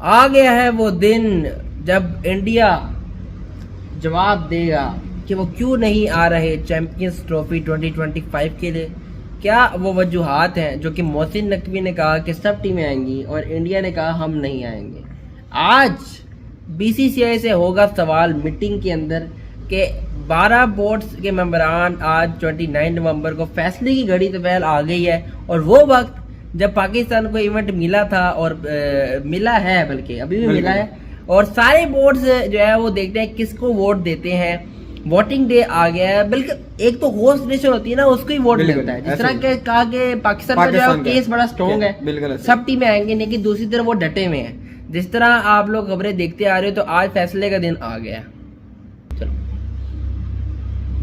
आ गया है वो दिन जब इंडिया जवाब देगा कि वो क्यों नहीं आ रहे चैंपियंस ट्रॉफी 2025 के लिए। क्या वो वजूहात हैं जो कि मोहसिन नकवी ने कहा कि सब टीमें आएंगी और इंडिया ने कहा हम नहीं आएंगे। आज बीसीसीआई से होगा सवाल मीटिंग के अंदर कि 12 बोर्ड्स के मेंबरान आज 29 नवंबर को फैसले की घड़ी तो पहल आ गई है और वो वक्त जब पाकिस्तान को इवेंट मिला था और मिला है, बल्कि अभी भी मिला है, और सारे बोर्ड्स जो है वो देखते हैं किसको वोट देते हैं। वोटिंग डे आ गया है, बल्कि एक तो होस्ट नेशन होती है ना, उसको ही वोट मिलता है। जिस तरह के कहा कि पाकिस्तान का जो है केस बड़ा स्ट्रॉन्ग है, सब टीमें आएंगी, लेकिन दूसरी तरफ वो डटे हुए हैं। जिस तरह आप लोग खबरें देखते आ रहे हो तो आज फैसले का दिन आ गया। चलो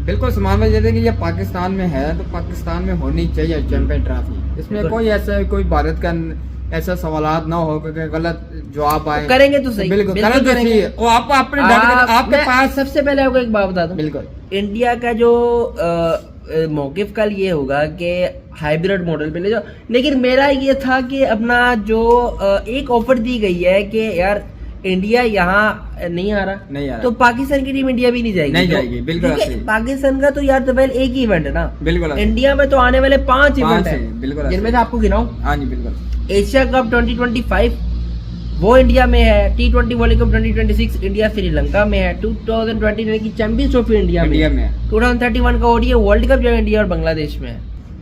बिल्कुल समान में जैसे कि ये पाकिस्तान में है तो पाकिस्तान में होनी चाहिए चैंपियन ट्रॉफी। इसमें कोई ऐसा कोई भारत का ऐसा सवालात ना हो कि गलत जवाब आए। करेंगे तो सही, बिल्कुल करेंगे। वो आपको अपने आपके पास सबसे पहले आपको एक बात बता दूं, बिल्कुल इंडिया का जो मौकिफ कल ये होगा कि हाइब्रिड मॉडल पे ले जाओ, लेकिन मेरा ये था कि अपना जो एक ऑफर दी गई है कि यार इंडिया यहाँ नहीं आ रहा तो पाकिस्तान की टीम इंडिया भी नहीं जाएगी, बिल्कुल पाकिस्तान का तो यार तो पहले एक ही इवेंट है ना, बिल्कुल इंडिया में तो आने वाले 5 इवेंट है, बिल्कुल जिनमें से आपको गिनाऊं। हाँ जी बिल्कुल। एशिया कप 2025 वो इंडिया में है, T20 world cup 2026 India Sri Lanka में है, 2029 की चैंपियंस ट्रॉफी इंडिया में है, 2031 का ODI वर्ल्ड कप जो है इंडिया और बांग्लादेश में है।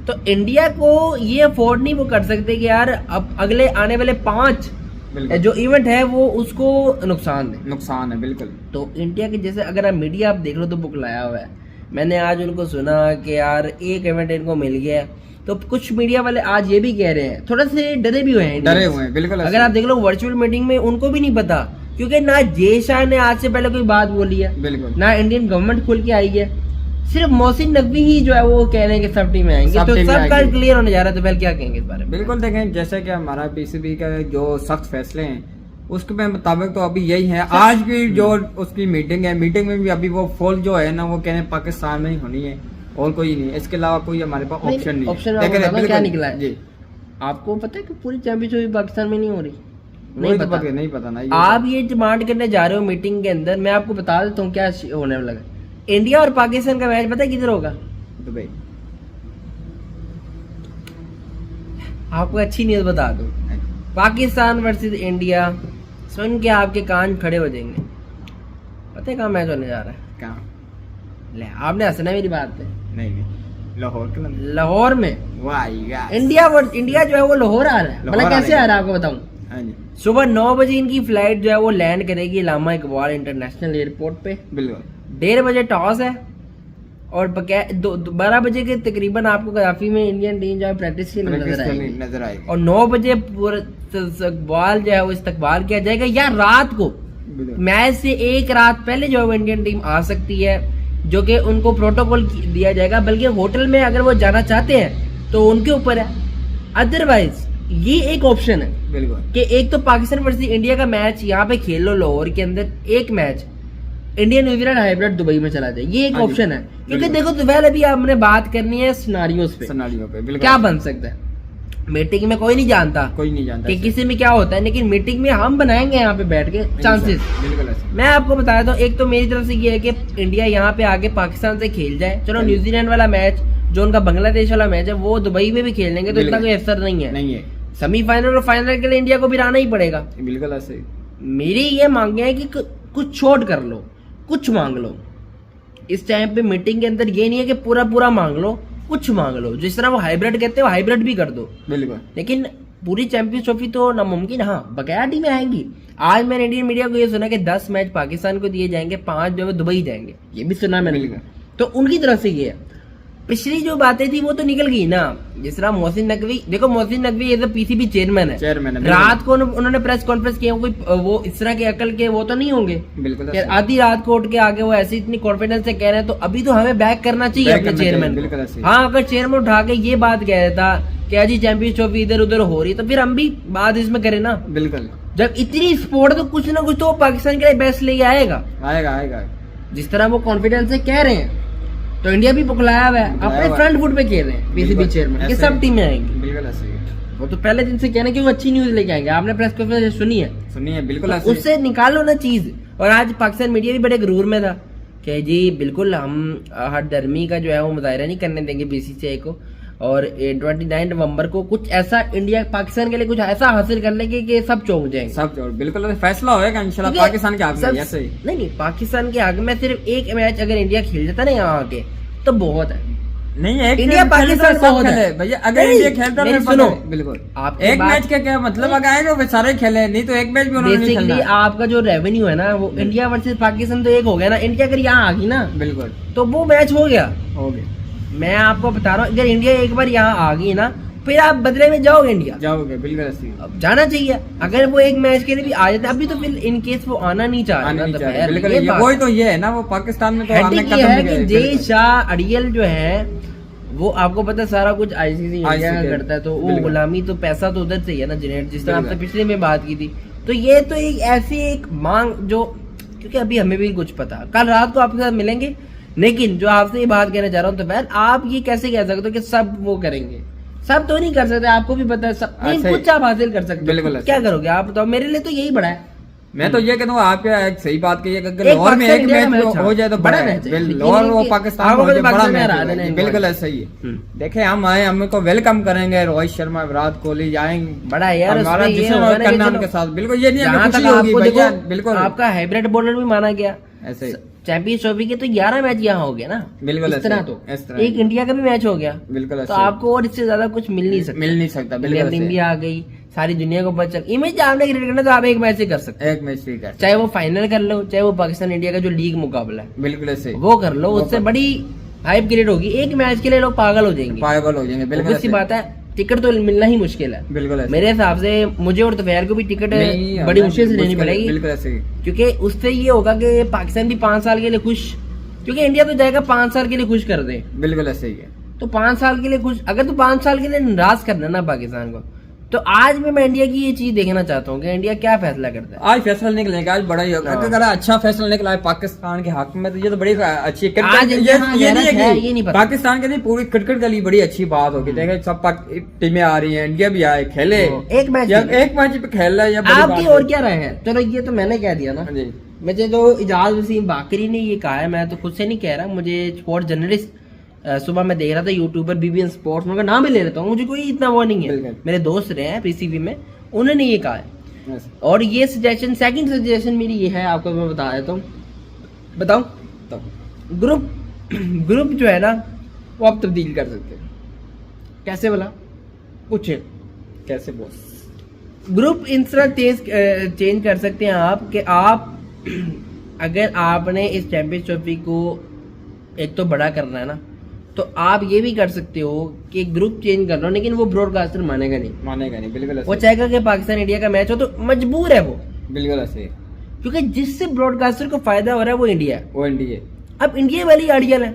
तो इंडिया को ये अफोर्ड नहीं वो कर सकते कि यार अब अगले आने वाले 5 जो इवेंट है वो उसको नुकसान है बिल्कुल। तो इंडिया के जैसे अगर आप मीडिया आप देख लो तो बुक लाया हुआ है। मैंने आज उनको सुना कि यार एक इवेंट इनको मिल गया, तो कुछ मीडिया वाले आज ये भी कह रहे हैं, थोड़ा से डरे भी हुए हैं बिल्कुल। अगर आप देख लो वर्चुअल मीटिंग में उनको भी नहीं पता, क्योंकि ना जय शाह ने आज से पहले कोई बात बोली है, बिल्कुल ना इंडियन गवर्नमेंट खुल के आई है, सिर्फ मोहसिन नकवी ही जो है वो कह रहे हैं कि सब टीमें आएंगी। तो सब का क्लियर होने जा रहा है, तो पहले क्या कहेंगे इस बारे में? बिल्कुल देखें, जैसे कि हमारा पीसीबी का जो सख्त फैसले हैं उसके मुताबिक तो अभी यही है। आज भी जो उसकी मीटिंग है, मीटिंग में भी अभी वो फॉल जो है ना वो कह रहे हैं पाकिस्तान में ही होनी है और कोई नहीं, इसके अलावा कोई हमारे पास ऑप्शन नहीं। ऑप्शन क्या निकला है जी? आपको पता है कि पूरी चैंपियनशिप पाकिस्तान में नहीं हो रही? नहीं पता ना। आप ये डिमांड करने जा रहे हो मीटिंग के अंदर, मैं आपको बता देता हूँ क्या होने लगा। इंडिया और पाकिस्तान का मैच पता है किधर होगा? दुबई। आपको अच्छी न्यूज बता दूं, पाकिस्तान वर्सेस इंडिया, सुन के आपके कान खड़े हो जाएंगे। पता है कहाँ मैच होने जा रहा है? कहाँ? ले आपने हंसना मेरी बात पे। नहीं लाहौर में। इंडिया जो है वो लाहौर आ रहा है। मतलब कैसे आ रहा है आपको बताऊं। सुबह 9 बजे इनकी फ्लाइट जो है वो लैंड करेगी इलामा इकबाल इंटरनेशनल एयरपोर्ट पे। बिल्कुल 1:30 बजे टॉस है और 12 बजे के तकरीबन आपको गद्दाफी में इंडियन टीम जो है प्रैक्टिस के नजर आएगी और 9 बजे पूरा इस्तकबाल जो है वो इस्तकबाल किया जाएगा। या रात को मैच से एक रात पहले जो है इंडियन टीम आ सकती है, जो कि उनको प्रोटोकॉल दिया जाएगा। बल्कि होटल में अगर वो जाना चाहते हैं तो उनके ऊपर है, अदरवाइज ये एक ऑप्शन है बिल्कुल कि एक तो पाकिस्तान वर्सेस इंडिया का मैच यहाँ पे खेल लो लाहौर के अंदर, एक match Indian New Zealand hybrid Dubai में चला जाए, ये एक ऑप्शन है। क्योंकि देखो तो पहले भी हमने बात करनी है सिनारियोज पे क्या बन सकता है। मीटिंग में कोई नहीं जानता कि किसी में क्या होता है, लेकिन मीटिंग में हम बनाएंगे यहाँ पे बैठ के चांसेस। मैं आपको बता देता हूँ, एक तो मेरी तरफ से ये है कि इंडिया यहाँ पे आके पाकिस्तान से खेल जाए। चलो न्यूजीलैंड वाला मैच जो उनका बांग्लादेश वाला मैच है वो दुबई में भी खेल लेंगे तो इतना कोई असर नहीं है। सेमीफाइनल और फाइनल के लिए इंडिया को भी आना ही पड़ेगा। बिल्कुल ऐसे मेरी ये मांगे है कि कुछ छोड़ कर लो, कुछ मांग लो। इस टाइम पे मीटिंग के अंदर ये नहीं है कि पूरा मांग लो, कुछ मांग लो। जिस तरह वो हाइब्रिड कहते हैं वो हाइब्रिड भी कर दो बिल्कुल। लेकिन पूरी चैंपियंस ट्रॉफी तो नामुमकिन। हाँ बकाया टीमें आएंगी। आज मैंने इंडियन मीडिया को ये सुना कि 10 मैच पाकिस्तान को दिए जाएंगे, 5 जो है दुबई जाएंगे, ये भी सुना मैंने। तो उनकी तरफ से ये है। पिछली जो बातें थी वो तो निकल गई ना। जिस तरह मोहसिन नकवी, देखो Mohsin Naqvi as a PCB chairman है। रात को उन्होंने प्रेस कॉन्फ्रेंस किया, कोई वो इस तरह के अकल के वो तो नहीं होंगे बिल्कुल। आधी रात को उठ के आगे वो ऐसी इतनी कॉन्फिडेंस से कह रहे हैं, तो अभी तो हमें बैक करना चाहिए अपने चेयरमैन। हाँ अगर चेयरमैन उठा के ये बात कह रहा था कि जी चैंपियंस ट्रॉफी इधर उधर हो रही, तो फिर हम भी बात इसमें करें ना। बिल्कुल जब इतनी स्पोर्ट तो कुछ ना कुछ तो पाकिस्तान के लिए बेस्ट लेके आएगा। जिस तरह वो कॉन्फिडेंस से कह रहे हैं तो इंडिया भी पुखलाया हुआ है, अपने फ्रंट फुट पे खेल रहे हैं पीसीबी चेयरमैन कि सब टीमें आएंगी। बिल्कुल ऐसे वो तो पहले दिन से कहना कि वो अच्छी न्यूज लेके आएंगे। आपने प्रेस कॉन्फ्रेंस सुनी है? सुनिए, बिल्कुल तो ऐसे ही। उससे निकालो ना चीज। और आज पाकिस्तान मीडिया भी बड़े गुरूर में था कि जी बिल्कुल हम हर धर्मी का जो है वो मुजाहरा नहीं करने देंगे बीसीसीआई को, और 29 नवंबर को कुछ ऐसा इंडिया पाकिस्तान के लिए कुछ ऐसा हासिल कर लेंगे कि सब चौंक जाएंगे। सब जोड़ बिल्कुल फैसला होगा इंशाल्लाह क्योंकि पाकिस्तान के हक में। ऐसे ही नहीं, पाकिस्तान के हक में सिर्फ एक मैच अगर इंडिया खेल जाता ना यहाँ आके तो बहुत है। नहीं, एक इंडिया पाकिस्तान सब बहुत है खेले भैया। अगर नहीं, इंडिया खेलता मेरी है सुनो, बिल्कुल आपकी एक बात- मैच का क्या मतलब, अगर आएगा वो सारे खेले, नहीं तो एक मैच भी उन्होंने नहीं बेसिकली खेलना। आपका जो रेवेन्यू है ना वो इंडिया वर्सेस पाकिस्तान तो एक हो गया ना। इंडिया अगर यहाँ आ गई ना बिल्कुल तो वो मैच हो गया। हो गया, मैं आपको बता रहा हूँ, अगर इंडिया एक बार यहाँ आ गई ना फिर आप बदले में जाओगे इंडिया, जाओगे बिल्कुल ऐसे ही। अब जाना चाहिए। अगर वो एक मैच के लिए भी आ जाते, अभी तो फिर इन केस वो आना नहीं चाह रहे आने ना, नहीं तो चाहिए, फिर बिल्कुल ये ये बात वही तो ये है ना, वो पाकिस्तान में तो आने हेडिक ये कदम है भी कि गए, जय बिल्कुल। शाह अड़ियल जो है वो आपको पता है सारा कुछ आईसीसी इंडिया का ICC करता है, तो वो बिल्कुल। गुलामी तो पैसा तो उधर से ही है ना जनरेट, जिस तरह आपसे बिल्कुल। पिछले में बात की थी। तो ये तो एक ऐसी एक मांग जो, क्योंकि अभी हमें भी कुछ पता, कल रात को आपके साथ मिलेंगे, लेकिन जो आपसे ये बात कहना चाह रहा हूँ तो फिर आप ये कैसे कह सकते हो कि सब वो करेंगे? सब तो नहीं कर सकते, आपको भी पता है सब नहीं, ऐसे ही। कुछ आप हासिल कर सकते बिल्कुल हो। ऐसे। क्या करोगे आप बताओ? मेरे लिए तो यही बड़ा है। मैं तो ये कहूँगा, आप क्या एक सही बात कही है, अगर एक लाहौर में एक पाकिस्तान इंडिया मैच का हो जाए तो बड़ा बड़ा मैच है। बिल्कुल, लेकिन लाहौर वो इनके- पाकिस्तान आपको में हो जाए, पता बड़ा पाकिस्तान मैच हरा होगा। देना है बिल्कुल इनको। ऐसा ही है। देखे हम आए, हम तो वेलकम करेंगे, रोहित शर्मा, विराट कोहली आएंगे, बड़ा यार हमारा उसमें ये जिसे होगा ना कि करना चलो, उनके साथ, बिल्कुल ये नहीं हमें जहाँ खुशी तक होगी आपको भैया, देखो बिल्कुल आपका हाइब्रिड बॉलर भी माना गया। ऐसे ही। चैंपियंस ट्रॉफी के तो 11 मैच यहाँ हो गया ना, बिल्कुल इस ऐसे तरह ही, तो इस तरह एक इंडिया का भी मैच हो गया, बिल्कुल तो ऐसे ही। आपको और इससे ज्यादा कुछ मिल नहीं सकता। मिल नहीं सकता, इंडिया बिल्कुल टीम ऐसे भी ही। आ गई, सारी दुनिया को पता चल, इमेज आपने क्रिएट करना तो आप एक मैच से कर सकते एक मैच ठीक है, हो, चाहे वो फाइनल कर लो, चाहे वो पाकिस्तान इंडिया का जो लीग मुकाबला है बिल्कुल ऐसे ही। वो कर लो, वो उससे कर- बड़ी हाइप क्रिएट होगी। एक मैच के लिए लोग पागल हो जाएंगे, पागल हो जाएंगे, बिल्कुल obvious सी ऐसे ही। बात है। टिकट तो मिलना ही मुश्किल है बिल्कुल ऐसे ही। मेरे हिसाब से, मुझे और तफैर को भी टिकट नहीं, बड़ी हमें मुश्किल से लेनी मुश्किल है, पड़ेगी, बिल्कुल ऐसे ही। क्योंकि उससे ये होगा कि पाकिस्तान भी 5 साल के लिए खुश, क्योंकि इंडिया तो जाएगा 5 साल के लिए खुश कर दे, बिल्कुल ऐसे ही है। तो 5 साल के लिए खुश, अगर तो 5 साल के लिए नाराज करना ना पाकिस्तान को, तो आज भी मैं इंडिया की ये चीज देखना चाहता हूँ कि इंडिया क्या फैसला करता है। आज फैसला निकलेगा, आज बड़ा ही होगा। हाँ। अगर अच्छा फैसला निकला है पाकिस्तान के हक में तो ये तो बड़ी अच्छी आज क्रिकेट, यहाँ ये नहीं गैरत है है, कि ये नहीं पता। पाकिस्तान के नहीं, पूरी क्रिकेट के लिए बड़ी अच्छी बात होगी। देखे सब टीमें आ रही हैं, इंडिया भी आए, खेले एक मैच या एक मैच पे खेल रहा है, या बड़ी आपकी बात और है। क्या राय है? चलो ये तो मैंने कह दिया ना, हाँ जी, मुझे जो इजाज वसीम बाकरी ने ये कहा है, मैं तो खुद से नहीं कह रहा, मुझे स्पोर्ट्स जर्नलिस्ट सुबह मैं देख रहा था यूट्यूबर बीबीएन स्पोर्ट्स, उनका नाम भी ले लेता हूँ, मुझे कोई इतना वो नहीं है, बिल्कुल। मेरे दोस्त रहे हैं पीसीबी में, उन्होंने ये कहा है। यस। और ये सजेशन, सेकंड सजेशन मेरी ये है, आपको मैं बता देता हूँ, बताऊँ? तो ग्रुप जो है ना वो आप तब्दील कर सकते हैं। कैसे बोला? पूछे कैसे बॉस? ग्रुप इस तरह चेंज कर सकते हैं आप कि आप अगर आपने इस चैंपियंस ट्रॉफी को एक तो बड़ा करना है ना, तो आप ये भी कर सकते हो कि ग्रुप चेंज कर लो, लेकिन वो ब्रॉडकास्टर मानेगा नहीं, मानेगा नहीं, बिल्कुल वो ऐसे, चाहेगा कि पाकिस्तान इंडिया का मैच हो, तो मजबूर है वो, बिल्कुल ऐसे। क्योंकि जिससे ब्रॉडकास्टर को फायदा हो रहा है वो इंडिया है। वो इंडिया अब इंडिया वाली आइडियल है,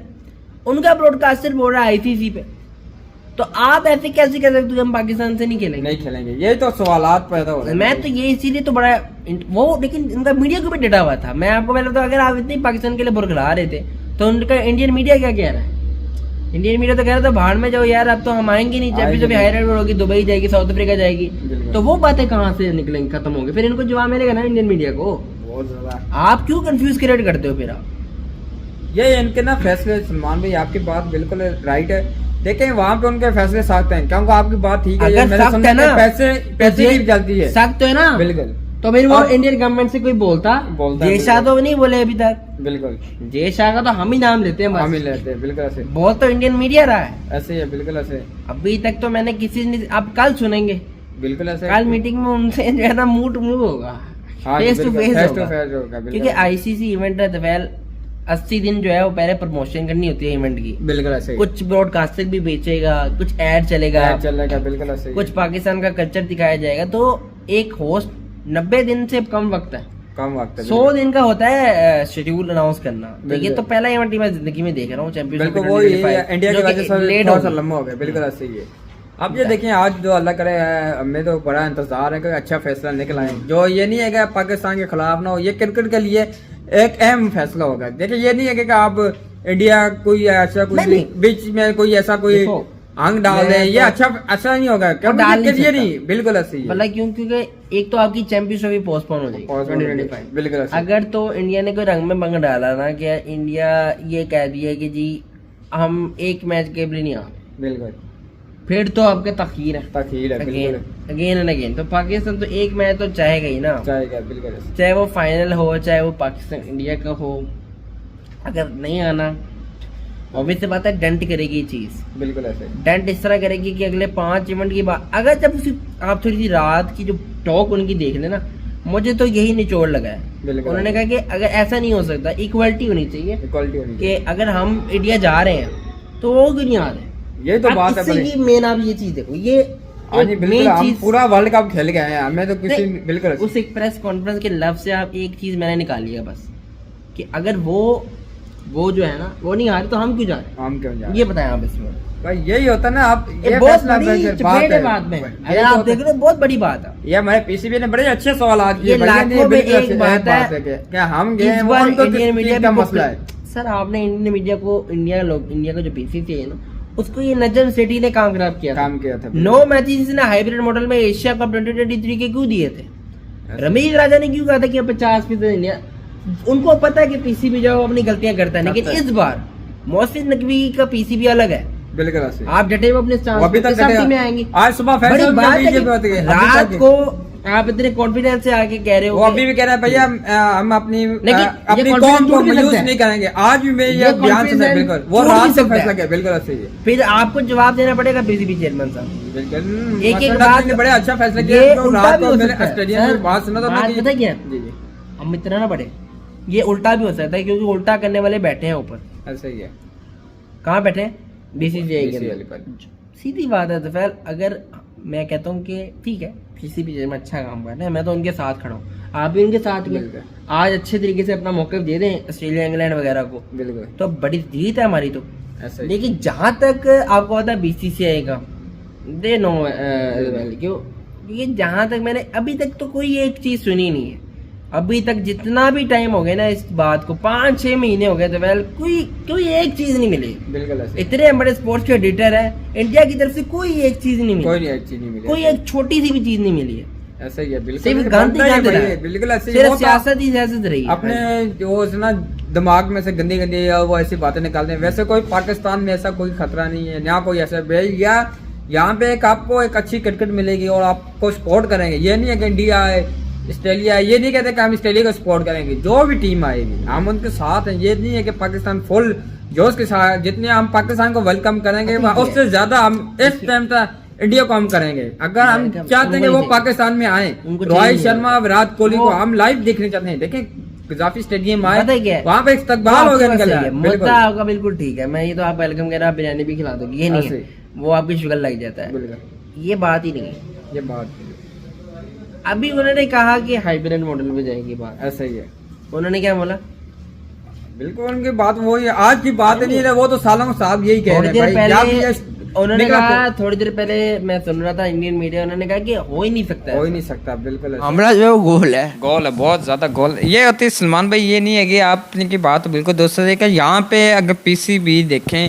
उनका ब्रॉडकास्टर बोल रहा है आईसीसी पे, तो आप ऐसे कैसे कह सकते हो कि हम पाकिस्तान से नहीं खेलेंगे? नहीं खेलेंगे, ये तो सवालात पैदा हो रहे हैं। मैं तो ये इसीलिए तो बड़ा वो, लेकिन इनका मीडिया को भी डटा हुआ था। मैं आपको पहले तो, अगर आप इतनी पाकिस्तान के लिए बुरखला रहे थे तो उनका इंडियन मीडिया क्या कह रहा है? इंडियन मीडिया तो कह रहा था बाहर में जाओ यार, अब तो हम आएंगे नहीं, जब भी जब हाईलाइट होगी दुबई जाएगी, साउथ अफ्रीका जाएगी, बिल्कुल। तो वो बातें कहाँ से निकलेंगी, खत्म होंगी, फिर इनको जवाब मिलेगा ना इंडियन मीडिया को। बहुत ज्यादा आप क्यों कंफ्यूज क्रिएट करते हो फिर आप? ये इनके ना फैसले, सलमान भाई आपकी बात बिल्कुल राइट है। देखें वहाँ पे उनके फैसले सख्त हैं, क्योंकि आपकी बात ठीक है, ये अगर मैंने सख्त सुना है कि ना, पैसे की चलती है, सख्त तो है ना, बिल्कुल, तो फिर वो अब- इंडियन गवर्नमेंट से कोई बोलता बोलता, जय शाह तो नहीं बोले अभी तक, बिल्कुल जय शाह का तो हम ही नाम लेते हैं हम ही बस, लेते हैं, बिल्कुल ऐसे, बोल तो इंडियन मीडिया रहा है। ऐसे ही है, बिल्कुल ऐसे, अभी तक तो मैंने किसी ने, अब कल सुनेंगे, बिल्कुल ऐसे। कल मीटिंग में उनसे जो है ना मूड टू मूव होगा, हाँ, फेस टू बिल्कुल, फेस face to होगा, face होगा, बिल्कुल क्योंकि आईसीसी इवेंट है तो वेल 80 दिन जो है वो पहले प्रमोशन करनी होती है इवेंट की, बिल्कुल ऐसे ही। कुछ ब्रॉडकास्टर भी बेचेगा, कुछ एड चलेगा, ऐड चलेगा, बिल्कुल ऐसे ही। कुछ पाकिस्तान का कल्चर दिखाया जाएगा, तो एक होस्ट 90 दिन से कम वक्त है, कम वक्त है, 100 दिन का होता है शेड्यूल अनाउंस करना, तो ये बिल्कुल। तो पहला इवेंट मैं जिंदगी में देख रहा हूँ चैंपियंस बिल्कुल वो ये इंडिया की वजह से लेट थोड़ा सा लंबा हो गया, बिल्कुल ऐसे ही है। अब ये देखें आज जो अल्लाह करे, हमें तो बड़ा इंतजार है कि अच्छा फैसला निकल आए, जो ये नहीं है कि पाकिस्तान के खिलाफ ना हो, ये क्रिकेट के लिए एक अहम फैसला होगा। देखिए ये नहीं है कि आप इंडिया कोई ऐसा कोई नहीं। बीच में कोई ऐसा कोई देखो, अंग डाल मैं दें, ये तो- अच्छा नहीं होगा, वो डाल नहीं करिए सकता। नहीं, बिल्कुल ऐसे ही है। मतलब क्यों, क्योंकि एक तो आपकी चैंपियंस ट्रॉफी पोस्टपोन हो जाएगी 2025। बिल्कुल ऐसे ही। अगर तो इंडिया ने कोई रंग में भंग डाला ना कि इंडिया ये कह दिया कि जी हम एक मैच के लिए नहीं आ रहे, बिल्कुल फिर तो आपके तखीर है तखीर है, अगेन बिल्कुल अगेन एंड अगेन। तो पाकिस्तान तो एक मैच तो चाहेगा ही ना, चाहेगा, बिल्कुल ऐसे। चाहे वो फाइनल हो चाहे वो पाकिस्तान इंडिया का हो। अगर नहीं आना ऑब्वियस सी बात है डेंट करेगी ये चीज, बिल्कुल ऐसे। डेंट इस तरह करेगी कि अगले 5 इवेंट की बात अगर जब उसी आप थोड़ी सी रात की जो टॉक उनकी देख लेना, मुझे तो यही निचोड़ लगा है। बिल्कुल उन्होंने कहा कि अगर ऐसा नहीं हो सकता, इक्वलिटी होनी चाहिए इक्वालिटी होनी कि चाहिए, अगर हम इंडिया जा रहे हैं तो वो क्यों नहीं आ रहे। ये तो अब बात है इससे बड़ी। ये मेन आप ये चीज देखो, ये हाँ जी, बिल्कुल मेन हम चीज पूरा वर्ल्ड कप खेल गए हैं, हमें तो किसी नहीं, बिल्कुल ऐसे। उस एक प्रेस कॉन्फ्रेंस के लफ्ज से आप एक चीज मैंने निकाली है बस, कि अगर वो जो है ना वो नहीं आ रहे तो हम क्यों जा रहे हैं, हम क्यों जा ये बताएं आप इसमें। भाई यही होता है ना, आप ये बहुत बड़ी चपेट है बात में, अगर आप देख रहे हो बहुत बड़ी बात है। ये हमारे पीसीबी ने बड़े अच्छे सवाल आज ये किए, लाखों में एक बात है क्या हम गए इस हैं, वो बार उनको इंडियन मीडिया का भी मसला है। सर आपने इंडियन मीडिया को इंडिया का जो पीसीसी है ना उसको ये नजम सिटी ने काम खराब किया था। काम किया था 9 मैचेस इसने हाइब्रिड मॉडल में एशिया कप 2023 के क्यों दिए थे? रमीज राजा ने क्यों कहा था कि 50% इंडिया, उनको पता है कि पीसीबी जो अपनी गलतियां करता है, लेकिन इस बार मोहसिन नकवी का पीसीबी अलग है। बिल्कुल ऐसे। आप डटे हुए अपने वो अभी तक सब डटे- टीमें आएंगी। आज सुबह बड़ी फैसल में बात है बीजेपी होती कि है, रात को आप इतने कॉन्फिडेंस से आके कह रहे हो वो अभी भी कह रहे हैं भैया हम अपनी लेकिन ये अपनी confidence कौम को टूट भी मायूस सकता है। नहीं करेंगे। आज भी मैं ये ये बयान सुना, confidence बिल्कुल वो टूट भी रात से सकता है। फैसला किया, बिल्कुल ऐसे ही है। फिर आपको जवाब देना पड़ेगा पीसीबी चेयरमैन साहब। बिल्कुल एक मसरत बात- ने बड़े अच्छा फैसला ये किया, जो उल्टा रात भी को हो मैंने सकता है। स्टेडियम सर, में बात सुना तो बात उन्होंने पता क्या है? जी जी हम इतना ना पढ़े, ये उल्टा भी हो सकता है क्योंकि उल्टा करने वाले बैठे हैं ऊपर। ऐसा ही है। कहाँ बैठे हैं? बीसीसीआई के BCCI अंदर। पर। सीधी बात है। तो फिर अगर मैं कहता हूँ कि ठीक है पीसीबी में अच्छा काम कर रहे हैं, मैं तो उनके साथ खड़ा हूँ, आप भी उनके साथ में बिल्कुल। आज अच्छे तरीके से अपना मौका दे दें ऑस्ट्रेलिया इंग्लैंड वगैरह को, बिल्कुल तो बड़ी जीत है हमारी तो। ऐसा ही। लेकिन जहां तक आपको पता है बीसीसीआई का दे नो क्यों, ये जहां तक मैंने अभी तक तो कोई एक चीज सुनी नहीं है। अभी तक जितना भी टाइम हो गया ना इस बात को, 5-6 महीने हो गए, तो वेल कोई एक चीज नहीं मिली। बिल्कुल ऐसे। इतने बड़े स्पोर्ट्स के एडिटर है इंडिया की तरफ से, कोई एक चीज नहीं कोई मिली, नहीं एक चीज नहीं मिली, कोई एक छोटी सी भी चीज नहीं मिली है। ऐसा ही है। बिल्कुल सिर्फ ये गंद ही बनता ही गंद वही रहा है, है। बिल्कुल ऐसे ही। सिर्फ वो तो सियासत ही सियासत रही है। अपने जो है ना दिमाग में से गंदी गंदी वो ऐसी बातें निकालते हैं। वैसे कोई पाकिस्तान में ऐसा कोई खतरा नहीं है, यहाँ कोई ऐसा भैया यहाँ पे एक आपको एक अच्छी क्रिकेट मिलेगी और आपको सपोर्ट करेंगे। ये नहीं है कि इंडिया है ऑस्ट्रेलिया है, ये नहीं कहते कि हम ऑस्ट्रेलिया को सपोर्ट करेंगे, जो भी टीम आएगी हम उनके साथ हैं। ये नहीं है कि पाकिस्तान फुल जोश के साथ, जितने हम पाकिस्तान को वेलकम करेंगे उससे ज्यादा हम इस टाइम तक इंडिया को हम करेंगे। अगर हम चाहते हैं कि वो पाकिस्तान में आए, रोहित शर्मा विराट कोहली को हम लाइव देखने चाहते हैं। देखें गजाफी स्टेडियम आए, वहाँ पे इस्तकबाल हो गया निकला। मुद्दा आपका बिल्कुल ठीक है, मैं ये तो आप वेलकम कह रहे आप बिरयानी भी खिला दोगे, ये नहीं है, वो आपकी शुगर लग जाता है, ये बात ही नहीं है। ये बात अभी उन्होंने कहा कि हाइब्रिड मॉडल पे जाएगी बात, ऐसा ही है। उन्होंने क्या बोला? बिल्कुल उनकी बात वही है, आज की बात नहीं है, वो तो सालों साहब यही कह थोड़ी रहे देर हैं भाई, पहले जब ये उन्होंने निकला कहा, थोड़ी देर पहले मैं सुन रहा था इंडियन मीडिया, उन्होंने कहा कि हो ही नहीं सकता हो ही है। नहीं सकता। बिल्कुल ऐसा। हमारा जो गोल है गोल है, बहुत ज्यादा गोल ये होती है सलमान भाई। ये नहीं है कि आपने की बात बिल्कुल दोस्तों देखा, यहाँ पे अगर पीसीबी देखें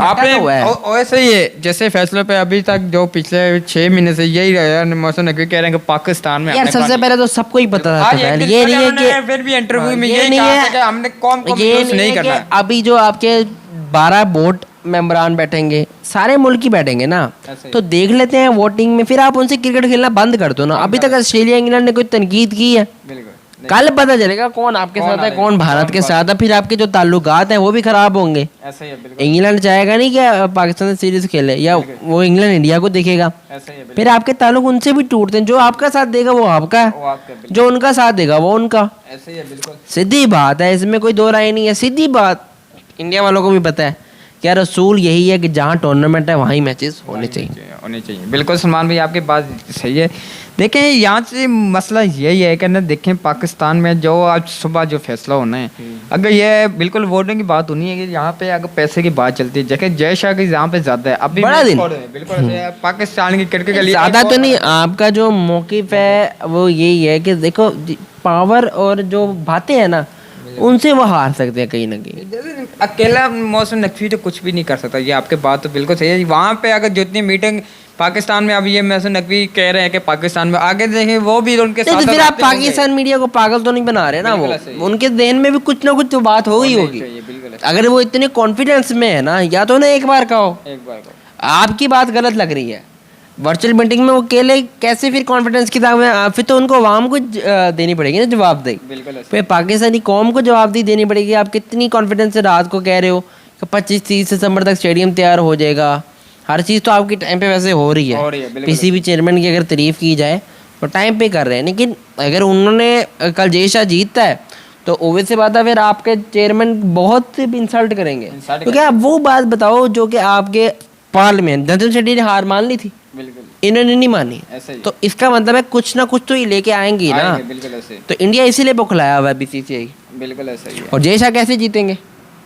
आपने वैसे ही है जैसे फैसलों पे अभी तक जो पिछले 6 महीने से यही रहा, मौसम नकवी कह रहे हैं कि पाकिस्तान में यार सबसे पहले तो सबको ही पता था, ये नहीं है कि फिर भी इंटरव्यू में ये यही नहीं कहा है था कि हमने कौम को ये महसूस नहीं है करना। कि अभी जो आपके 12 बोर्ड मेंबरान बैठेंगे सारे मुल्क ही बैठेंगे ना, ऐसे ही। तो देख लेते हैं वोटिंग में, फिर आप उनसे क्रिकेट खेलना बंद कर दो ना। अभी तक ऑस्ट्रेलिया इंग्लैंड ने कोई तनकीद की है? बिल्कुल कल पता चलेगा कौन आपके कौन साथ है आएगा, कौन भारत कौन के साथ है, फिर आपके जो ताल्लुकात हैं वो भी खराब होंगे। ऐसा ही है। बिल्कुल इंग्लैंड चाहेगा नहीं कि पाकिस्तान से सीरीज खेले, या वो इंग्लैंड इंडिया को देखेगा, ऐसा ही है। फिर आपके ताल्लुक उनसे भी टूटते हैं। जो आपका साथ देगा वो आपका वो है, आपका बिल्कुल जो उनका साथ देगा वो उनका। ऐसा ही है। बिल्कुल सीधी बात है, इसमें कोई दो राय नहीं है, सीधी बात। इंडिया वालों को भी पता है क्या रसूल यही है कि जहाँ टूर्नामेंट है वहीं मैचेस होने चाहिए। बिल्कुल सलमान भाई आपकी बात सही है। देखें यहाँ से मसला यही है कि ना, देखें पाकिस्तान में जो आज सुबह जो फैसला होना है, अगर ये बिल्कुल वोटिंग की बात होनी है कि यहाँ पे अगर पैसे की बात चलती है, जैसे जय शाह की यहाँ पे ज्यादा है अभी बड़ा दिन। बिल्कुल ऐसे है, पाकिस्तान की क्रिकेट के लिए ज्यादा तो नहीं, आपका जो मौकिफ है वो यही है कि देखो पावर और जो बातें है ना उनसे वो हार सकते हैं कहीं ना कहीं। जैसे अकेला मोहसिन नकवी तो कुछ भी नहीं कर सकता, ये आपके बात तो बिल्कुल सही है। वहाँ पे अगर जितनी मीटिंग पाकिस्तान में, अब ये मोहसिन नकवी कह रहे हैं कि पाकिस्तान में आगे देखें, वो भी उनके नहीं, साथ तो फिर आप पाकिस्तान मीडिया को पागल तो नहीं बना रहे ना, बिल्कुल ऐसे ही वो उनके देन में भी कुछ ना कुछ तो बात हो ही होगी। बिल्कुल अगर वो इतने कॉन्फिडेंस में है ना, या तो ना एक बार कहो, एक बार को आपकी बात गलत लग रही है। वर्चुअल मीटिंग में वो अकेले कैसे फिर कॉन्फिडेंस की दाव में, फिर तो उनको आवाम को देनी पड़ेगी ना जवाबदेही, बिल्कुल ऐसे फिर पाकिस्तानी कौम को जवाबदेही देनी पड़ेगी। आप कितनी कॉन्फिडेंस से रात को कह रहे हो कि 25-30 सितंबर तक स्टेडियम तैयार हो जाएगा। हर चीज़ तो आपकी टाइम पे वैसे हो रही है, बिल्कुल। किसी भी चेयरमैन की अगर तारीफ की जाए तो टाइम पे कर रहे हैं। लेकिन अगर उन्होंने कल जयशाह जीतता है तो ओवे से बात है, फिर आपके चेयरमैन बहुत इंसल्ट करेंगे। तो क्या आप वो बात बताओ जो कि आपके पार्लियामेंट जनरल शेट्टी ने हार मान ली थी, बिल्कुल इन्होंने नहीं मानी, ऐसे ही तो इसका मतलब है कुछ ना कुछ तो ये लेके आएंगी ना। आएंगे, बिल्कुल ऐसे तो इंडिया इसीलिए बौखलाया हुआ है बीसीसीआई, बिल्कुल ऐसा ही है। और जयशाह कैसे जीतेंगे?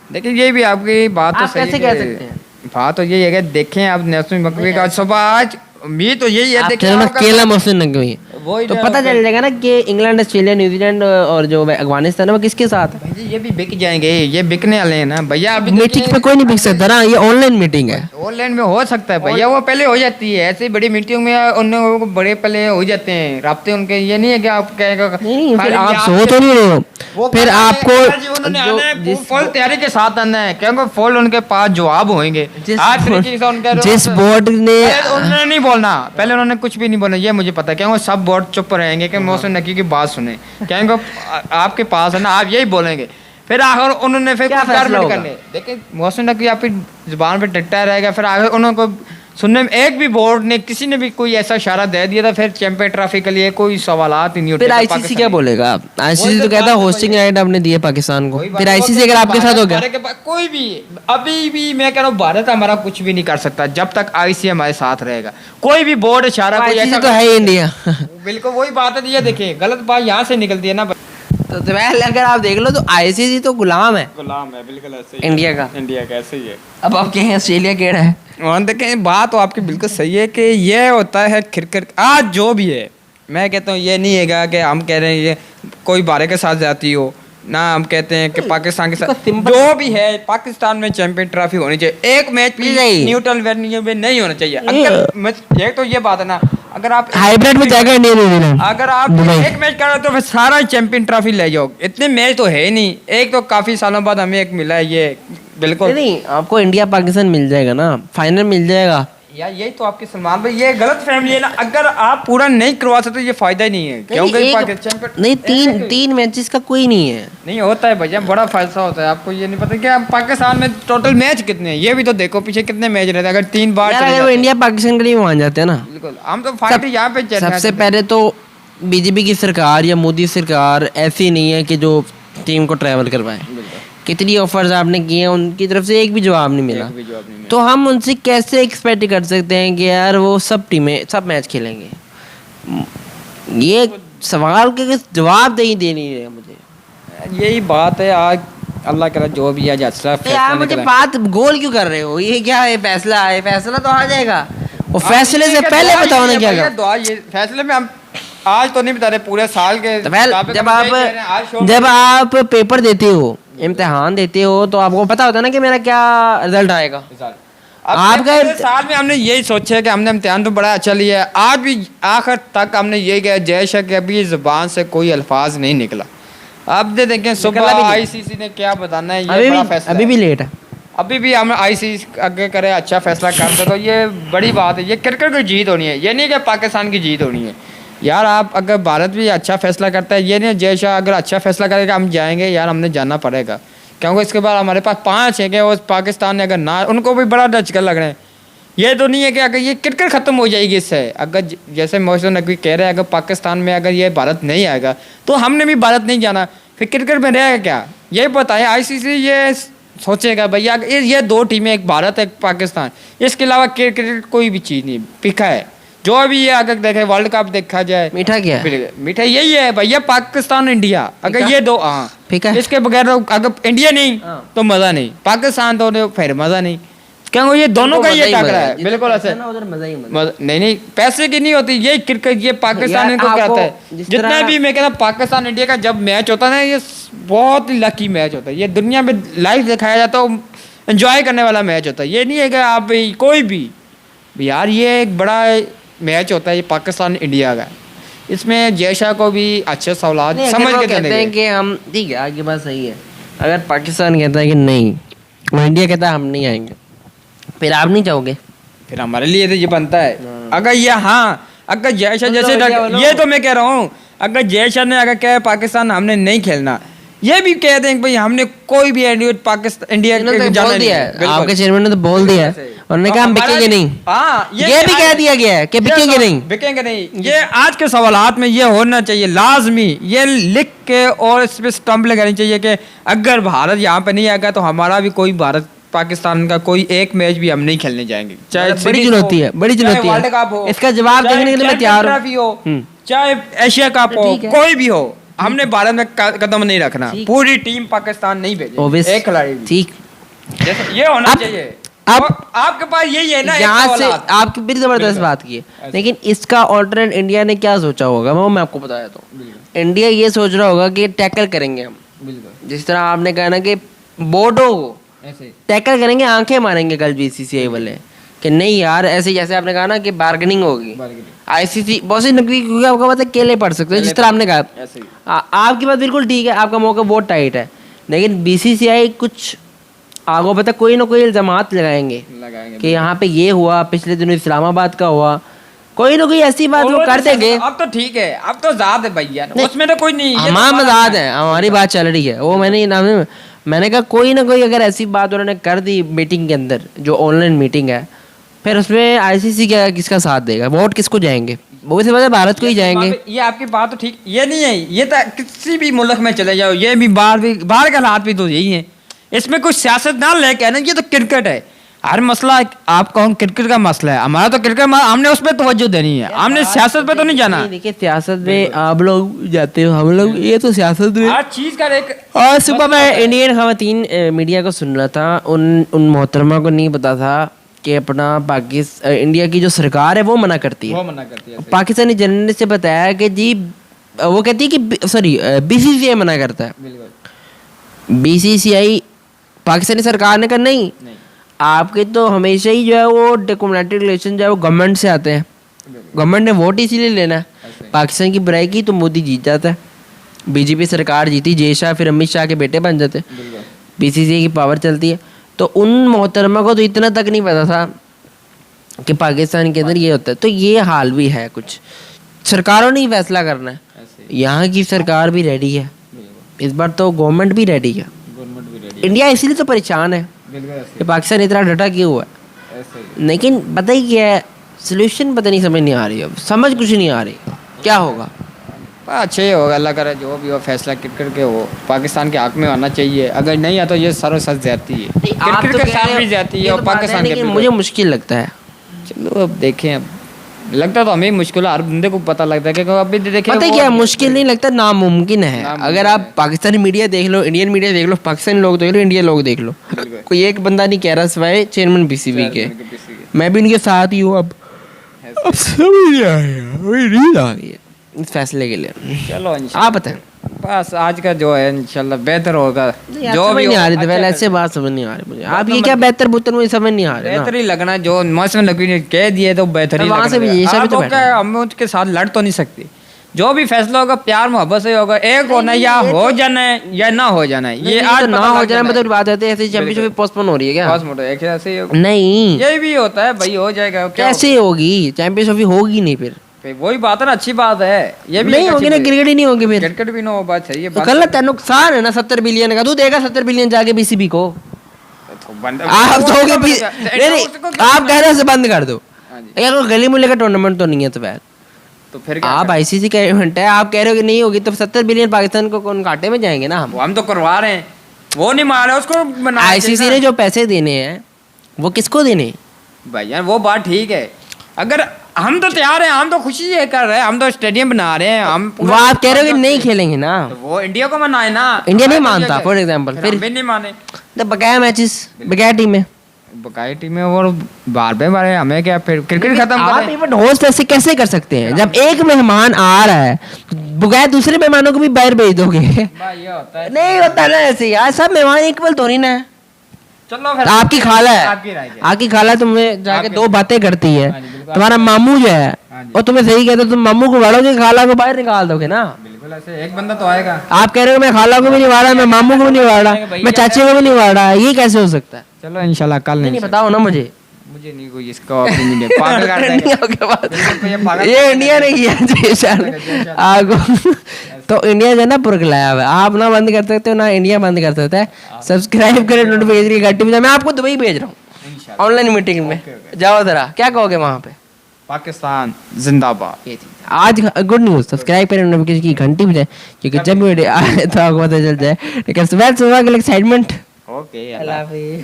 देखिए ये भी आपकी बात तो आप सही कैसे है कह कि- सकते हैं? बात तो यही है कि देखें आप नेशनल मकवी का सुबह आज उम्मीद तो यही है। आप देखिए चलो ना आपका- केला मोहसिन नकवी, वही तो ना, पता चल जाएगा ना कि इंग्लैंड, ऑस्ट्रेलिया, न्यूजीलैंड और जो अफगानिस्तान है वो किसके साथ है। भाई ये भी बिक जाएंगे, ये बिकने वाले हैं ना भैया। अभी मीटिंग पे कोई नहीं बिक सकता ना, ये ऑनलाइन मीटिंग है। ऑनलाइन में हो सकता है भैया, वो पहले हो जाती है ऐसी बड़ी मीटिंग में, उन लोगों को बड़े पहले हो जाते हैं राब्ते उनके। ये नहीं है कि आप कहेगा नहीं, फिर आप सो तो नहीं रहे हो, फिर आपको जो फुल तैयारी के साथ आना है, क्योंकि फुल उनके पास जवाब होंगे। आज तरीके से उनके जिस बोर्ड ने उन्होंने नहीं बोलना, पहले उन्होंने कुछ भी नहीं बोला, ये मुझे पता है, क्योंकि सब बोर्ड चुप रहेंगे कि मोहसिन नकवी की बात सुने, क्योंकि आपके पास है ना, आप यही बोलेंगे। फिर आखिर उन्होंने फिर क्या कुछ फैसला गड़बड़ होगा? करने, देखिए मोहसिन नकवी आपकी जुबान पे टिकता रहेगा। फिर आखिर उन्होंने सुनने में एक भी बोर्ड ने किसी ने भी कोई ऐसा इशारा दे दिया था, फिर चैंपियन ट्रॉफी के लिए कोई सवालात ही नहीं उठे। फिर आईसीसी क्या बोलेगा? आईसीसी तो कहता है होस्टिंग राइट आपने दिए पाकिस्तान को, फिर आईसीसी अगर आपके साथ हो गया, कोई भी अभी भी मैं कह रहा हूँ भारत हमारा कुछ भी नहीं कर सकता जब तक आईसीसी हमारे साथ रहेगा। कोई भी बोर्ड इशारा कोई आईसीसी ऐसा तो है ही इंडिया। बिल्कुल वही बात है। ये देखिए गलत बात यहाँ से निकलती है ना। तो पहले अगर आप देख लो तो आईसीसी तो गुलाम है गुलाम है, बिल्कुल ऐसे ही इंडिया का। इंडिया का ऐसे ही है। अब आप कहें ऑस्ट्रेलिया केड़ा है? और देखें बात तो आपकी बिल्कुल सही है कि ये होता है क्रिकेट। आज जो भी है, मैं कहता हूँ ये नहीं है कि हम कह रहे हैं ये कोई भारत के साथ जाती हो ना, हम कहते हैं कि पाकिस्तान के साथ जो भी है, पाकिस्तान में चैंपियन ट्रॉफी होनी चाहिए। एक मैच भी न्यूट्रल वेन्यू में नहीं होना चाहिए। अगर एक तो ये बात है ना, अगर आप हाइब्रिड में जाएगा इंडिया न्यूजीलैंड, अगर आप एक मैच कर रहे हो तो फिर सारा चैंपियन ट्रॉफी ले जाओ। इतने मैच तो है ही नहीं, एक तो काफी सालों बाद हमें एक मिला है ये। बिल्कुल नहीं, आपको इंडिया पाकिस्तान मिल जाएगा ना, फाइनल मिल जाएगा। यार यही तो आपके सलमान भाई ये गलत फैमिली है ना। अगर आप पूरा नहीं करवा सकते ये फायदा ही नहीं है, क्योंकि नहीं, तीन मैचेस का कोई नहीं है, नहीं होता है भैया, बड़ा फायदा होता है। आपको ये नहीं पता कि आप पाकिस्तान में टोटल मैच कितने हैं, ये भी तो देखो पीछे कितने मैच रहते हैं। अगर 3 बार यार अगर वो इंडिया पाकिस्तान के लिए मान जाते हैं ना, बिल्कुल हम तो फाइट यहाँ पे सबसे पहले तो बीजेपी की सरकार या मोदी सरकार ऐसी नहीं है कि जो टीम को ट्रैवल करवाए। कितनी ऑफर्स आपने किए हैं, उनकी तरफ से एक भी जवाब नहीं मिला। तो हम उनसे कैसे एक्सपेक्ट कर सकते हैं कि यार वो सब टीमें सब मैच खेलेंगे? ये सवाल के जवाब नहीं दे नहीं रहे मुझे। यही बात है। आज अल्लाह करे जो भी आज अच्छा यार मुझे बात गोल क्यों कर रहे हो? ये क्या है? फैसला है, फैसला तो आ जाएगा। और फैसले से पहले बताओ ना क्या दुआ। ये फैसले में हम आज तो नहीं बता रहे, पूरे साल के जब आप पेपर देते हो, इम्तिहान देते हो, तो आपको पता होता है ना कि मेरा क्या रिजल्ट आएगा। आपका साल में हमने यही सोचा कि हमने इम्तिहान तो बड़ा अच्छा लिया है। आज भी आखिर तक हमने यही कहा जयशाह के अभी जुबान से कोई अल्फाज नहीं निकला। अब देखें सुबह आईसीसी ने क्या बताना है, ये बड़ा फैसला अभी भी लेट है। अभी भी हम आईसीसी आगे करे अच्छा फैसला करते तो ये बड़ी बात है। ये क्रिकेट की जीत होनी है, ये नहीं कि पाकिस्तान की जीत होनी है। यार आप अगर भारत भी अच्छा फैसला करता है, ये नहीं जयशाह अगर अच्छा फैसला करेगा हम जाएंगे, यार हमने जाना पड़ेगा। क्योंकि इसके बाद हमारे पास 5 है कि वो पाकिस्तान ने अगर ना, उनको भी बड़ा डचका लग रहा है। ये तो नहीं है कि अगर ये क्रिकेट ख़त्म हो जाएगी इससे। अगर जैसे मोहसिन नकवी कह रहे हैं अगर पाकिस्तान में अगर ये भारत नहीं आएगा तो हमने भी भारत नहीं जाना, फिर क्रिकेट में रहेगा क्या? ये बताएं। आईसीसी ये सोचेगा भैया ये 2 टीमें, एक भारत एक पाकिस्तान, इसके अलावा क्रिकेट कोई भी चीज़ नहीं फिका है। जो भी है अगर देखे वर्ल्ड कप देखा जाए, मीठा क्या है? मीठा यही है भैया, पाकिस्तान इंडिया। अगर ये 2 ठीक है, इसके बगैर अगर इंडिया नहीं तो मज़ा नहीं, पाकिस्तान तो फिर मज़ा नहीं। क्योंकि ये दोनों का ये मजा ही टकरा मजा है, जिधर बिल्कुल पैसा ऐसे। ना, उधर मजा ही मजा। नहीं नहीं, पैसे की नहीं होती ये क्रिकेट, ये पाकिस्तान यार, इनको आपको कहता है। जिस जितना तरह- भी मैं कहता पाकिस्तान इंडिया का जब मैच होता है ना, ये बहुत ही लकी मैच होता है, ये दुनिया में लाइव दिखाया जाता है, एंजॉय करने वाला मैच होता है। ये नहीं है कि आप कोई भी यार, ये एक बड़ा मैच होता है ये पाकिस्तान इंडिया का। इसमें जय शाह को भी अच्छे सवाल नहीं, समझ अगर वो के कहते हैं चलेंगे। कि हम, ठीक है आपकी बात सही है, अगर पाकिस्तान कहता है कि नहीं और इंडिया कहता है हम नहीं आएंगे, फिर आप नहीं चाहोगे? फिर हमारे लिए तो ये बनता है, हाँ। अगर ये, हाँ अगर जय शाह तुम जैसे तो क्या बोलो? ये तो मैं कह रहा हूँ, अगर जय शाह ने अगर कहा पाकिस्तान हमने नहीं खेलना, ये भी कह दें कि भाई हमने कोई भी पाकिस्तान इंडिया इन्होंने के तो जाना बोल नहीं दिया है, है, बिल्कुल। आपके चेयरमैन ने तो बोल दिया है, उन्होंने कहा हम बिकेंगे नहीं। हाँ, ये भी कह दिया गया है कि बिकेंगे नहीं। बिकेंगे नहीं। ये आज के सवालात में ये होना चाहिए लाजमी, ये लिख के और इस पे स्टंप लगानी चाहिए कि अगर भारत यहाँ पे नहीं आएगा तो हमारा भी कोई भारत पाकिस्तान का कोई एक मैच भी हम नहीं खेलने जाएंगे, चाहे बड़ी सीरीज चुनौती हो, है, बड़ी चाहे चुनौती वर्ल्ड है। कप हो, इसका जवाब चाहे देने के लिए मैं तैयार हूँ। ट्रॉफी हो, हम्म। चाहे एशिया कप हो, ठीक है। कोई भी हो, हमने भारत में कदम नहीं रखना, ठीक। पूरी टीम पाकिस्तान नहीं भेजेगी, Obvious। एक खिलाड़ी भी। ठीक। जैसे ये होना अब- चाहिए। अब- और आपके पास यही है ना, एक यहाँ से सवालात। आपकी बड़ी जबरदस्त बिल्कुल। बात की है, लेकिन इसका ऑल्टरनेट इंडिया ने क्या सोचा होगा वो मैं आपको बता देता हूँ। बिल्कुल। इंडिया ये सोच रहा होगा कि टैकल करेंगे हम, बिल्कुल जिस तरह आपने कहा ना कि बोर्डों को ऐसे टैकल करेंगे, आंखें मारेंगे कल बीसीसीआई वाले कि नहीं यार, ऐसे जैसे आपने कहा ना कि बार्गेनिंग होगी, आईसीसी बहुत सी नकली, क्योंकि आपका पता है केले पड़ सकते हैं, जिस तरह आपने कहा। ऐसे ही आपकी बात बिल्कुल ठीक है, आपका मौका बहुत टाइट है, लेकिन बीसीसीआई कुछ आगो पता कोई ना कोई इल्जामात लगाएंगे लगाएंगे कि यहाँ पे ये हुआ, पिछले दिनों इस्लामाबाद का हुआ, कोई ना कोई ऐसी बात वो कर देंगे। अब तो ठीक है, अब तो आजाद है भैया, नहीं, उसमें तो कोई नहीं, ये तो हमारा हमारा मजाद है, हमारी बात चल रही है, वो मैंने कहा कोई ना कोई अगर ऐसी बात उन्होंने कर दी मीटिंग के अंदर, जो ऑनलाइन मीटिंग है, फिर उसमें आईसीसी क्या किसका साथ देगा, वोट किसको जाएंगे? वो से पता भारत को ही जाएंगे। ये आपकी बात तो ठीक, ये नहीं है, ये तो किसी भी मुल्क में चले जाओ, ये भी बाहर के हालात भी तो यही है, इसमें कुछ सियासत ना लेके आना, ये तो क्रिकेट है, हर मसला आप कहो क्रिकेट का मसला है, हमारा तो क्रिकेट, हमने उस पर तवज्जो देनी है, हमने सियासत पे तो नहीं जाना। देखिए सियासत में आप लोग जाते हो, हम लोग ये तो सियासत में। हर चीज का एक, और सुबह मैं इंडियन खवातीन मीडिया को सुन रहा था, उन मोहतरमा को नहीं पता था कि अपना इंडिया की जो सरकार है वो मना करती है, वो मना करती है। पाकिस्तानी जनरल से बताया कि जी वो कहती है कि सॉरी बीसीसीआई मना करता है। बिल्कुल बीसीसीआई पाकिस्तानी सरकार ने कहा नहीं, आपके तो हमेशा ही जो है वो डिप्लोमेटिक रिलेशन जो है वो गवर्नमेंट से आते हैं, गवर्नमेंट ने वोट इसीलिए लेना है, पाकिस्तान की बुराई की तो मोदी जीत जाता है, बीजेपी सरकार जीती, जय शाह फिर अमित शाह के बेटे बन जाते, बीसीसीआई की पावर चलती है। तो उन मोहतरमा को तो इतना तक नहीं पता था कि पाकिस्तान के अंदर ये होता है। तो ये हाल भी है, कुछ सरकारों ने ही फैसला करना है, यहाँ की सरकार भी रेडी है, इस बार तो गवर्नमेंट भी रेडी है, इंडिया इसीलिए तो परेशान है कि पाकिस्तान इतना डटा क्यों हुआ है। लेकिन पता ही क्या है, सोल्यूशन पता नहीं समझ नहीं आ रही, अब समझ कुछ नहीं आ रही क्या होगा। अच्छे ही होगा, अल्लाह करे जो भी हो फैसला क्रिकेट के हो, पाकिस्तान के हक में होना चाहिए, अगर नहीं है तो ये सारों सच जाती है, आप क्रिकेट तो के कह साथ रहे हो, भी जाती है ये और तो बात है, पाकिस्तान के लेकिन भी। मुझे मुश्किल लगता है। चलो अब देखें, अब लगता तो हमें मुश्किल है, हर बंदे को पता लगता है कि अभी देखें पता है क्या, मुश्किल नहीं लगता, नामुमकिन है। अगर आप पाकिस्तानी मीडिया देख लो, इंडियन मीडिया देख लो, पाकिस्तानी लोग देख लो, इंडिया लोग देख लो, कोई एक बंदा नहीं कह रहा सिवाय चेयरमैन बीसीबी के, मैं भी इनके साथ ही हूँ। अब समझ नहीं आ रहा, वही रील आ गई है इस फैसले के लिए। चलो आप बताएं, बस आज का जो है इंशाल्लाह बेहतर होगा, जो भी नहीं आ रही, पहले ऐसे बात समझ नहीं आ रही मुझे। आप ये क्या बेहतर बुतर मुझे समझ नहीं आ रहा ना। बेहतर ही लगना, जो मौसम नकवी ने कह दिए तो बेहतर ही वहाँ से भी ये सब भी तो बैठा है। हम उसके साथ लड़ तो नहीं सकते, जो भी फैसला होगा प्यार मोहब्बत से होगा, एक होना या हो जाना है या ना हो जाना है, ये आज ना हो जाना मतलब बात है, ऐसे चैंपियनशिप पोस्टपोन हो रही है क्या? बस मोटो एक ऐसे ही होगा। नहीं, ये भी होता है भाई, हो जाएगा क्या कैसे होगी चैंपियनशिप, होगी नहीं फिर वही बात है ना, अच्छी बात है, ये भी नहीं होगी ना, क्रिकेट ही नहीं होगी फिर। क्रिकेट भी ना हो, बात सही है। तो गलत है, नुकसान है ना 70 बिलियन का। तू देगा 70 बिलियन जाके बीसीबी को, आप दोगे आप कह रहे हो बंद कर दो, यार गली मुल्ले का टूर्नामेंट तो नहीं है, तो फिर तो फिर आप आईसीसी का इवेंट है, आप कह रहे हो कि नहीं होगी, तो 70 बिलियन पाकिस्तान को कौन घाटे में जाएंगे ना। हम तो करवा रहे हैं, वो नहीं मान रहे उसको। आईसीसी ने जो पैसे देने हैं वो किसको देने भाई यार, वो बात ठीक है, अगर हम तो तैयार हैं, हम तो खुशी ये कर रहे हैं, हम तो स्टेडियम बना रहे हैं, हम वो आप कह रहे हो कि नहीं खेलेंगे ना, तो वो इंडिया को मनाए ना। इंडिया नहीं मानता फॉर एग्जांपल, फिर भी नहीं माने बकाया मैचेस बकाया टीमें बकाई टीमें और बार बार मारे हमें क्या, फिर क्रिकेट खत्म आप करें। इवेंट होस्ट ऐसे कैसे कर सकते हैं जब एक मेहमान आ रहा है बगैर दूसरे मेहमानों को भी बाहर भेज दोगे? भाई ये होता है, नहीं होता ना ऐसे यार, सब मेहमान इक्वल थोड़ी ना है। चलो फिर आपकी खाला है, आपकी राय क्या? आपकी खाला तुम्हें जाके आपकी- दो बातें करती है, हाँ जी, बिल्कुल। तुम्हारा मामू जो है हाँ जी। और तुम्हें सही कहते हो, तुम मामू को वाड़ोगे, खाला को बाहर निकाल दोगे ना। बिल्कुल ऐसे एक बंदा तो आएगा। आप कह रहे हो मैं खाला को भी नहीं वाड़ा, मैं मामू को भी नहीं वाड़ा, मैं चाचे को भी नहीं वाड़ा, ये कैसे हो सकता है? चलो इंशाल्लाह कल नहीं नहीं, बताओ ना मुझे। मुझे नहीं कोई इसका opinion है, पागल कर देंगे। इंडिया के बाद बिल्कुल, ये पागल- ये इंडिया ने किया आपको तो इंडिया जो है ना पुरखलाया हुआ है। आप ना बंद कर सकते हो ना इंडिया बंद कर सकता है। सब्सक्राइब करें, नोटिफिकेशन की घंटी बजाएं। मैं आपको दुबई भेज रहा हूँ इंशाल्लाह। ऑनलाइन मीटिंग में, ओके। जाओ जरा, क्या कहोगे वहां पे? पाकिस्तान जिंदाबाद। ये चीज़। आज गुड न्यूज़, सब्सक्राइब करें, नोटिफिकेशन की घंटी बजाएं, क्योंकि जब वीडियो आए तो आपको पता चल जाए। लेकिन सुबह सुबह के लिए एक्साइटमेंट। ओके अल्लाह हाफिज़।